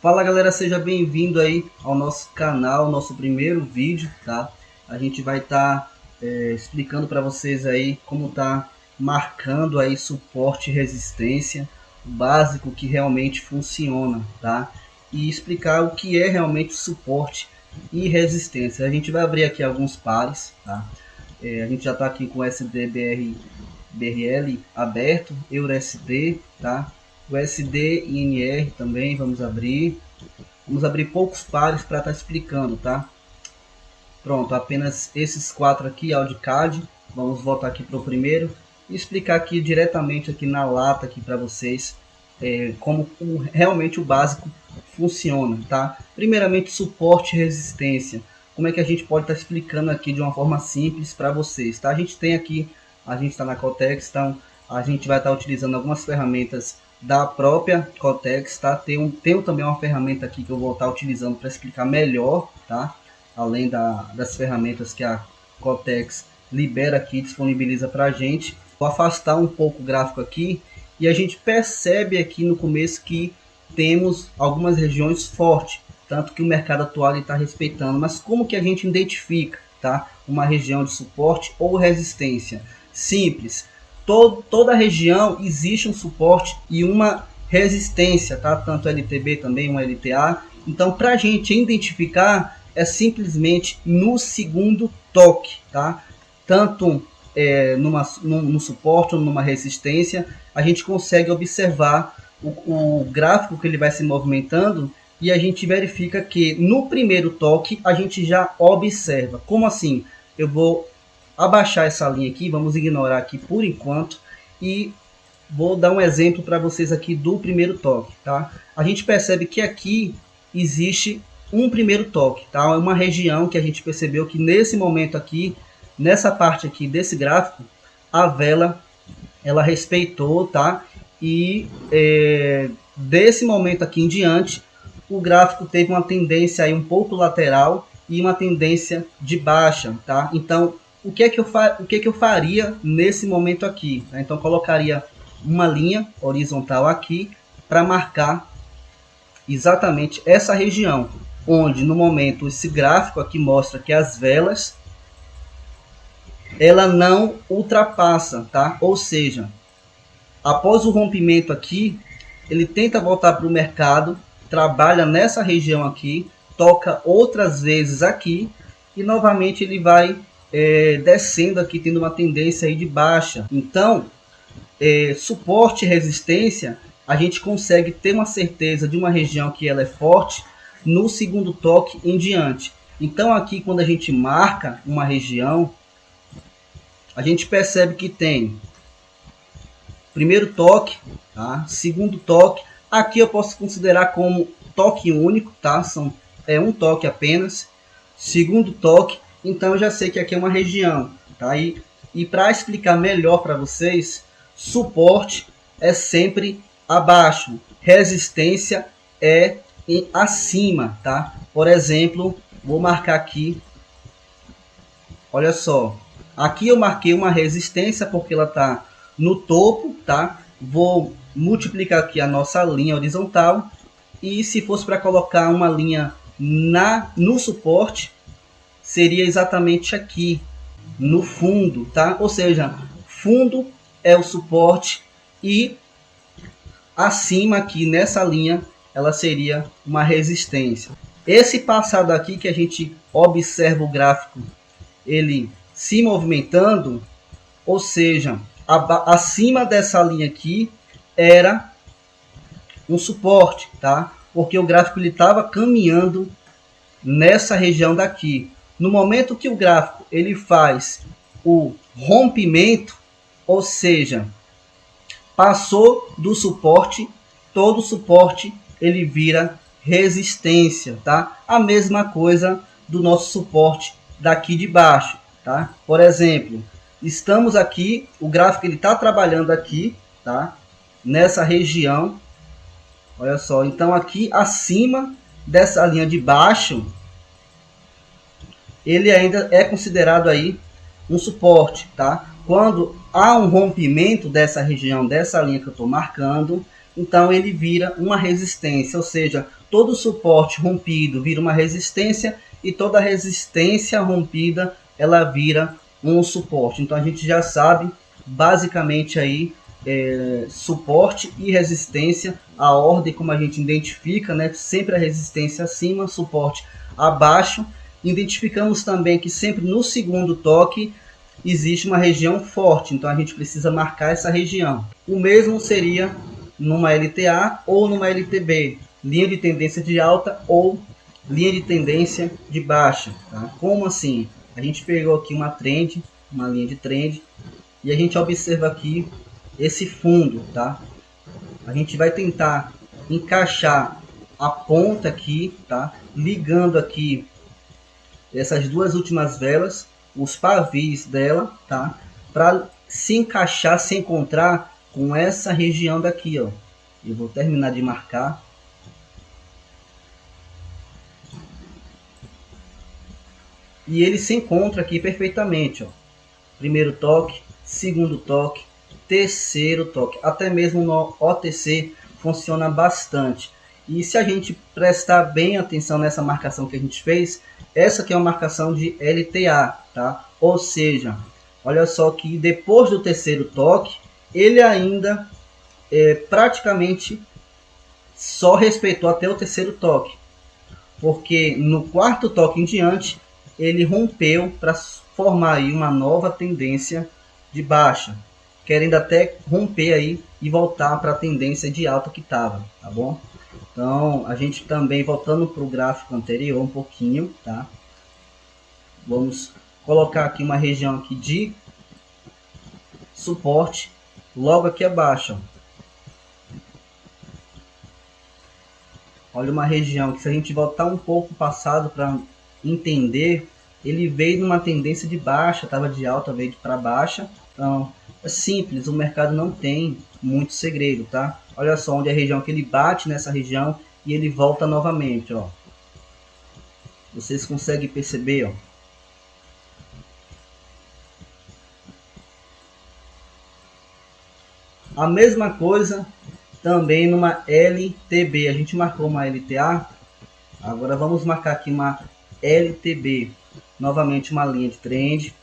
Fala galera, seja bem-vindo aí ao nosso canal, nosso primeiro vídeo, tá? A gente vai estar explicando para vocês aí como tá marcando aí suporte e resistência, o básico que realmente funciona, tá? E explicar o que é realmente suporte e resistência. A gente vai abrir aqui alguns pares, tá? A gente já está aqui com o SDBRL aberto, EURSD, tá? O SD e INR também vamos abrir. Vamos abrir poucos pares para estar explicando, tá? Pronto, apenas esses quatro aqui, AudiCAD. Vamos voltar aqui para o primeiro e explicar aqui diretamente aqui na lata aqui para vocês como realmente o básico funciona, tá? Primeiramente, suporte e resistência. Como é que a gente pode estar explicando aqui de uma forma simples para vocês, tá? A gente tem aqui, a gente está na Cortex, então a gente vai estar utilizando algumas ferramentas da própria Cortex, tá? Tenho também uma ferramenta aqui que eu vou estar utilizando para explicar melhor, tá? Além das ferramentas que a Cortex libera aqui, disponibiliza para a gente. Vou afastar um pouco o gráfico aqui e a gente percebe aqui no começo que temos algumas regiões fortes, tanto que o mercado atual está respeitando. Mas como que a gente identifica, tá? Uma região de suporte ou resistência? Simples. Toda região existe um suporte e uma resistência, tá? Tanto LTB também, um LTA. Então, para a gente identificar, é simplesmente no segundo toque, tá? Tanto no suporte ou numa resistência, a gente consegue observar o gráfico que ele vai se movimentando e a gente verifica que no primeiro toque a gente já observa. Como assim? Eu vou abaixar essa linha aqui, vamos ignorar aqui por enquanto e vou dar um exemplo para vocês aqui do primeiro toque, tá? A gente percebe que aqui existe um primeiro toque, tá? É uma região que a gente percebeu que nesse momento aqui, nessa parte aqui desse gráfico, a vela ela respeitou, tá? E desse momento aqui em diante, o gráfico teve uma tendência aí um pouco lateral e uma tendência de baixa, tá? Então, o que é que eu faria nesse momento aqui? Então, colocaria uma linha horizontal aqui para marcar exatamente essa região, onde no momento esse gráfico aqui mostra que as velas ela não ultrapassa, tá? Ou seja, após o rompimento aqui, ele tenta voltar para o mercado, trabalha nessa região aqui, toca outras vezes aqui e novamente ele vai descendo aqui, tendo uma tendência aí de baixa. Então, suporte e resistência, a gente consegue ter uma certeza de uma região que ela é forte no segundo toque em diante. Então aqui quando a gente marca uma região, a gente percebe que tem primeiro toque, tá? Segundo toque, aqui eu posso considerar como toque único, tá? É um toque apenas. Segundo toque, então eu já sei que aqui é uma região, tá? E para explicar melhor para vocês, suporte é sempre abaixo, resistência é acima, tá? Por exemplo, vou marcar aqui, olha só, aqui eu marquei uma resistência porque ela está no topo, tá? Vou multiplicar aqui a nossa linha horizontal e se fosse para colocar uma linha no suporte, seria exatamente aqui, no fundo, tá? Ou seja, fundo é o suporte e acima aqui nessa linha ela seria uma resistência. Esse passado aqui que a gente observa o gráfico ele se movimentando, ou seja, acima dessa linha aqui era um suporte, tá? Porque o gráfico ele estava caminhando nessa região daqui. No momento que o gráfico ele faz o rompimento, ou seja, passou do suporte, todo suporte ele vira resistência, tá? A mesma coisa do nosso suporte daqui de baixo, tá? Por exemplo, estamos aqui, o gráfico ele está trabalhando aqui, tá? Nessa região, olha só. Então aqui acima dessa linha de baixo, ele ainda é considerado aí um suporte, tá? Quando há um rompimento dessa região, dessa linha que eu estou marcando, então ele vira uma resistência, ou seja, todo suporte rompido vira uma resistência e toda resistência rompida ela vira um suporte. Então a gente já sabe basicamente aí suporte e resistência, a ordem como a gente identifica, né? Sempre a resistência acima, suporte abaixo. Identificamos também que sempre no segundo toque existe uma região forte, então a gente precisa marcar essa região. O mesmo seria numa LTA ou numa LTB, linha de tendência de alta ou linha de tendência de baixa. Tá? Como assim? A gente pegou aqui uma linha de trend, e a gente observa aqui esse fundo, tá? A gente vai tentar encaixar a ponta aqui, tá? Ligando aqui essas duas últimas velas, os pavis dela, tá? Para se encaixar, se encontrar com essa região daqui, ó. Eu vou terminar de marcar. E ele se encontra aqui perfeitamente, ó. Primeiro toque, segundo toque, terceiro toque. Até mesmo no OTC funciona bastante. E se a gente prestar bem atenção nessa marcação que a gente fez, essa aqui é uma marcação de LTA, tá? Ou seja, olha só que depois do terceiro toque, ele ainda praticamente só respeitou até o terceiro toque. Porque no quarto toque em diante, ele rompeu para formar aí uma nova tendência de baixa, querendo até romper aí e voltar para a tendência de alta que estava, tá bom? Então, a gente também, voltando para o gráfico anterior um pouquinho, tá? Vamos colocar aqui uma região aqui de suporte, logo aqui abaixo. Olha uma região que, se a gente voltar um pouco passado para entender, ele veio numa tendência de baixa, estava de alta, veio para baixa. Então, é simples, o mercado não tem muito segredo, tá? Olha só onde é a região que ele bate nessa região e ele volta novamente, ó. Vocês conseguem perceber, ó. A mesma coisa também numa LTB. A gente marcou uma LTA, agora vamos marcar aqui uma LTB. Novamente uma linha de trend.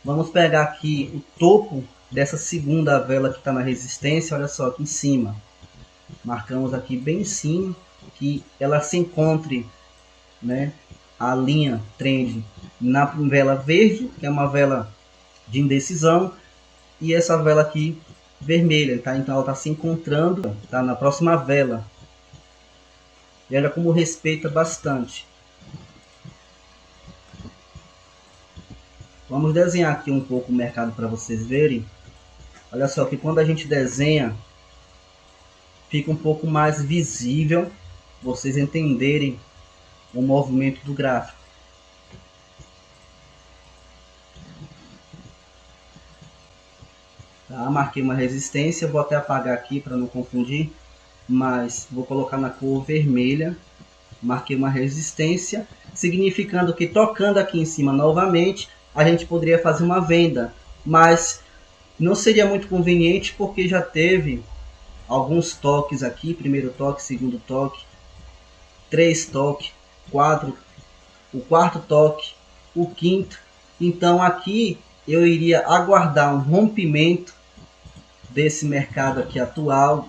Vamos pegar aqui o topo dessa segunda vela que está na resistência, olha só, aqui em cima. Marcamos aqui bem em cima, que ela se encontre, né, a linha trend na vela verde, que é uma vela de indecisão, e essa vela aqui vermelha, tá? Então ela está se encontrando, tá, na próxima vela. E olha como respeita bastante. Vamos desenhar aqui um pouco o mercado para vocês verem. Olha só que quando a gente desenha, fica um pouco mais visível, vocês entenderem o movimento do gráfico. Tá, marquei uma resistência, vou até apagar aqui para não confundir, mas vou colocar na cor vermelha. Marquei uma resistência, significando que tocando aqui em cima novamente, a gente poderia fazer uma venda, mas não seria muito conveniente porque já teve alguns toques aqui, primeiro toque, segundo toque, 3 toques, 4, o quarto toque, o quinto. Então aqui eu iria aguardar um rompimento desse mercado aqui atual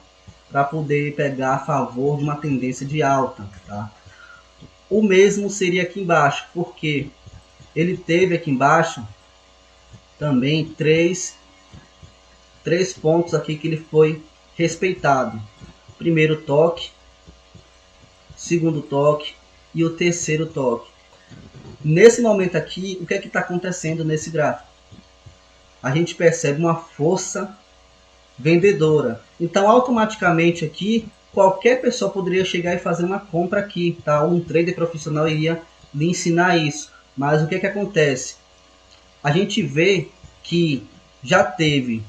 para poder pegar a favor de uma tendência de alta, tá? O mesmo seria aqui embaixo, porque ele teve aqui embaixo também três pontos aqui que ele foi respeitado. Primeiro toque, segundo toque e o terceiro toque. Nesse momento aqui, o que é que está acontecendo nesse gráfico? A gente percebe uma força vendedora. Então, automaticamente aqui, qualquer pessoa poderia chegar e fazer uma compra aqui, tá? Um trader profissional iria lhe ensinar isso. Mas o que é que acontece? A gente vê que já teve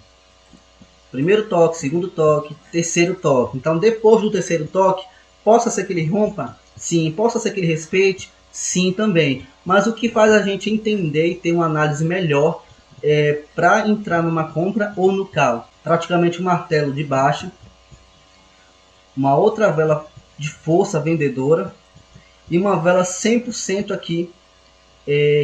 primeiro toque, segundo toque, terceiro toque. Então, depois do terceiro toque, possa ser que ele rompa? Sim. Possa ser que ele respeite? Sim, também. Mas o que faz a gente entender e ter uma análise melhor para entrar numa compra ou no call? Praticamente um martelo de baixa, uma outra vela de força vendedora, e uma vela 100% aqui,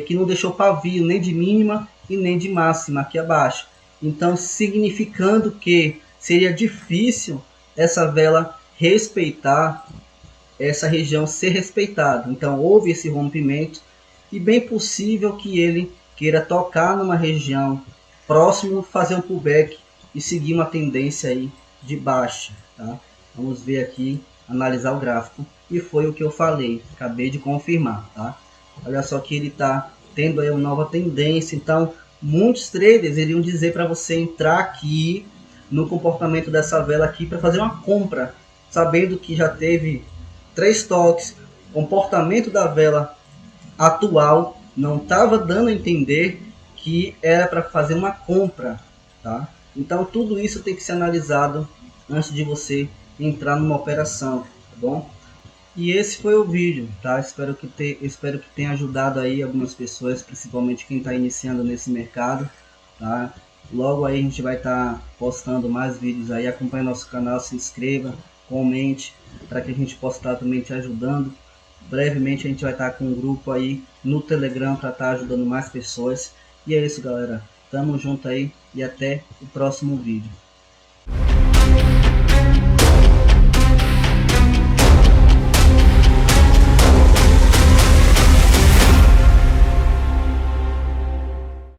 que não deixou pavio nem de mínima e nem de máxima aqui abaixo. Então, significando que seria difícil essa vela respeitar essa região, ser respeitada. Então, houve esse rompimento e bem possível que ele queira tocar numa região próximo, fazer um pullback e seguir uma tendência aí de baixa, tá? Vamos ver aqui, analisar o gráfico, e foi o que eu falei, acabei de confirmar, tá? Olha só que ele está tendo aí uma nova tendência. Então, muitos traders iriam dizer para você entrar aqui no comportamento dessa vela aqui para fazer uma compra, sabendo que já teve 3 toques, comportamento da vela atual não estava dando a entender que era para fazer uma compra, tá? Então tudo isso tem que ser analisado antes de você entrar numa operação, tá bom? E esse foi o vídeo, tá? Espero que tenha ajudado aí algumas pessoas, principalmente quem está iniciando nesse mercado, tá? Logo aí a gente vai estar postando mais vídeos aí. Acompanhe nosso canal, se inscreva, comente, para que a gente possa estar também te ajudando. Brevemente a gente vai estar com um grupo aí no Telegram para estar ajudando mais pessoas. E é isso, galera. Tamo junto aí e até o próximo vídeo.